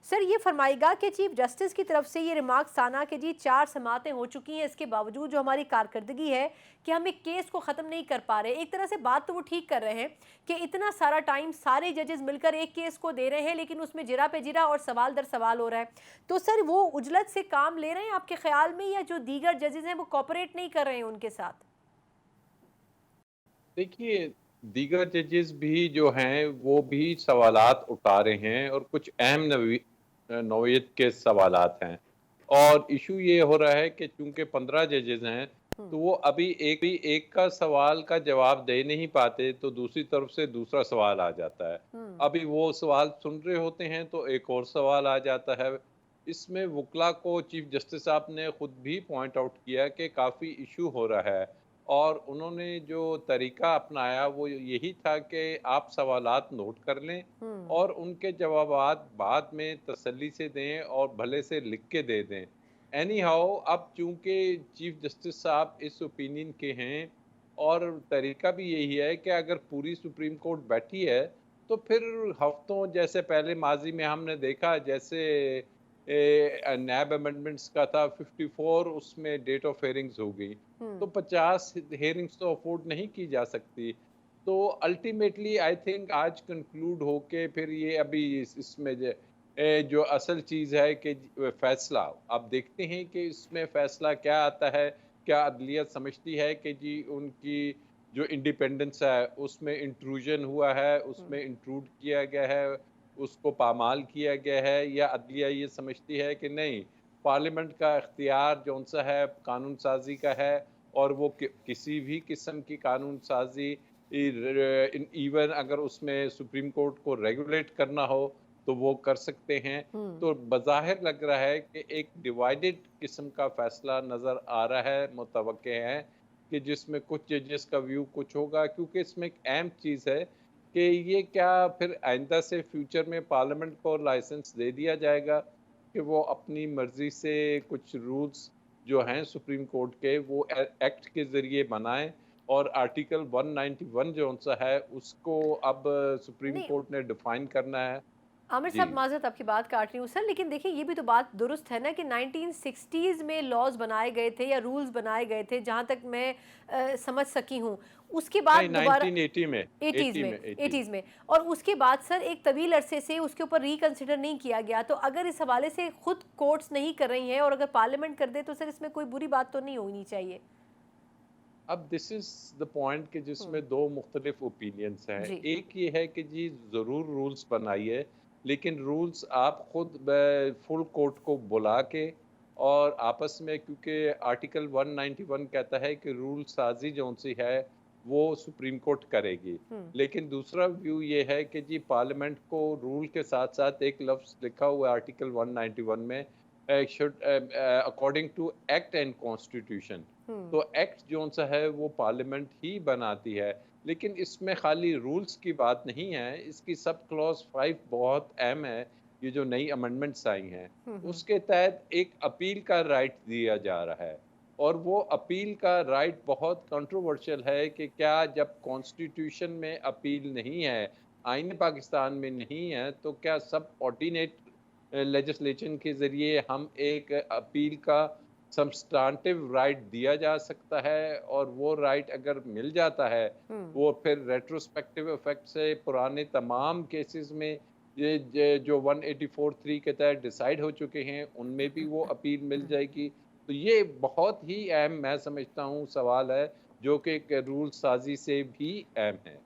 Sir ये फरमाइएगा कि chief justice की तरफ से ये रिमार्क्स आना कि जी 4 समातें हो चुकी हैं, इसके बावजूद जो हमारी कारकर्दगी है कि हम एक केस को ख़त्म नहीं कर पा रहे। एक तरह से बात तो वो ठीक कर रहे हैं कि इतना सारा टाइम सारे जजेस मिलकर एक केस को दे रहे हैं, लेकिन उसमें जिरा पे जिरा और सवाल दर सवाल हो रहा है। तो सर वो उजलत से काम ले रहे हैं आपके ख्याल में, या जो दीगर जजेस हैं वो कोऑपरेट नहीं कर रहे हैं उनके साथ? देखिए, दीगर जजेस भी जो हैं, वो भी सवालात उठा रहे हैं और कुछ अहम नौइयत के सवालात हैं। और इश्यू ये हो रहा है कि चूँकि 15 जजेस हैं, तो हुँ, वो अभी एक का सवाल का जवाब दे नहीं पाते, तो दूसरी तरफ से दूसरा सवाल आ जाता है। हुँ, अभी वो सवाल सुन रहे होते हैं, तो एक और सवाल आ जाता है। इसमें वुकला को चीफ जस्टिस साहब ने खुद भी पॉइंट आउट किया कि काफ़ी इश्यू हो रहा है। और उन्होंने जो तरीका अपनाया वो यही था कि आप सवालात नोट कर लें हुँ, और उनके जवाबात बाद में तसल्ली से दें और भले से लिख के दे दें। एनी हाउ अब चूंकि चीफ जस्टिस साहब इस ओपिनियन के हैं और तरीका भी यही है कि अगर पूरी सुप्रीम कोर्ट बैठी है तो फिर हफ्तों जैसे पहले माजी में हमने देखा जैसे नैब अमेंडमेंट्स का था 54 उसमें डेट ऑफ हेयरिंग्स हो गई तो हुँ। 50 हेयरिंग्स तो अफोर्ड नहीं की जा सकती। तो अल्टीमेटली आई थिंक आज कंक्लूड होके फिर ये अभी इसमें जो असल चीज़ है कि फैसला अब देखते हैं कि इसमें फैसला क्या आता है। क्या अदलियत समझती है कि जी उनकी जो इंडिपेंडेंस है उसमें इंट्रूजन हुआ है, उसमें हुँ। इंट्रूड किया गया है, उसको पामाल किया गया है, या अदलिया ये समझती है कि नहीं, पार्लियामेंट का इख्तियार जौन-सा है कानून साज़ी का है और वो किसी भी किस्म की कानून साज़ी इवन अगर उसमें सुप्रीम कोर्ट को रेगुलेट करना हो तो वो कर सकते हैं। हुँ। तो बज़ाहिर लग रहा है कि एक डिवाइडेड किस्म का फैसला नज़र आ रहा है, मुतवक्के है कि जिसमें कुछ जजेस का व्यू कुछ होगा, क्योंकि इसमें एक अहम चीज़ है कि ये क्या फिर आइंदा से फ्यूचर में पार्लियामेंट को लाइसेंस दे दिया जाएगा कि वो अपनी मर्ज़ी से कुछ रूल्स जो हैं सुप्रीम कोर्ट के वो एक्ट के ज़रिए बनाएँ और आर्टिकल 191 जौन-सा है उसको अब सुप्रीम नहीं, कोर्ट ने डिफाइन करना है। आमिर जी। साहब माज़रत आपकी बात काट रही हूँ सर, लेकिन देखिए ये भी तो बात दुरुस्त है ना कि 1960s में लॉज़ बनाए गए थे या रूल्स बनाए गए थे, जहाँ तक मैं समझ सकी हूँ। उसके बाद नहीं, दोबारा 1980 में, 80s 80 में में, 80 में। 80s में और उसके बाद सर एक तवील अरसे से उसके ऊपर रिकंसिडर नहीं किया गया। तो अगर इस हवाले से खुद कोर्ट्स नहीं कर रही हैं और अगर पार्लियामेंट कर दे तो सर इसमें कोई बुरी बात तो नहीं होनी चाहिए। अब दिस इज़ द पॉइंट कि जिसमें हुँ, 2 मुख्तलिफ ओपिनियंस हैं। जी। एक ये है कि जी ज़रूर रूल्स बनाइए, लेकिन रूल्स आप खुद फुल कोर्ट को बुला के और आपस में, क्योंकि आर्टिकल 191 कहता है कि रूल साज़ी जौन-सी है, वो सुप्रीम कोर्ट करेगी। हुँ, लेकिन दूसरा व्यू ये है कि जी पार्लियामेंट को रूल के साथ-साथ एक लफ्ज़ लिखा हुआ है आर्टिकल 191 में should according to act and constitution. हुँ, तो एक्ट जौन-सा है वो पार्लियामेंट ही बनाती है। लेकिन इसमें खाली रूल्स की बात नहीं है, इसकी सब क्लॉज़ 5 बहुत अहम है, ये जो नई अमेंडमेंट्स आई हैं। हुँ, हुँ। उसके तहत एक अपील का राइट दिया जा रहा है और वो अपील का राइट बहुत कंट्रोवर्शियल है कि क्या जब कॉन्स्टिट्यूशन में अपील नहीं है, आईन पाकिस्तान में नहीं है, तो क्या सब ऑर्डिनेट लेजिस्लेशन के ज़रिए हम एक अपील का सब्सटेंटिव राइट दिया जा सकता है और वो राइट अगर मिल जाता है, हुँ, वो फिर रेट्रोस्पेक्टिव इफ़ेक्ट से पुराने तमाम केसेज़ में ये जो 184(3) के तहत डिसाइड हो चुके हैं, उनमें भी वो अपील मिल जाएगी। तो ये बहुत ही अहम मैं समझता हूँ सवाल है, जो कि एक रूल साज़ी से भी अहम है।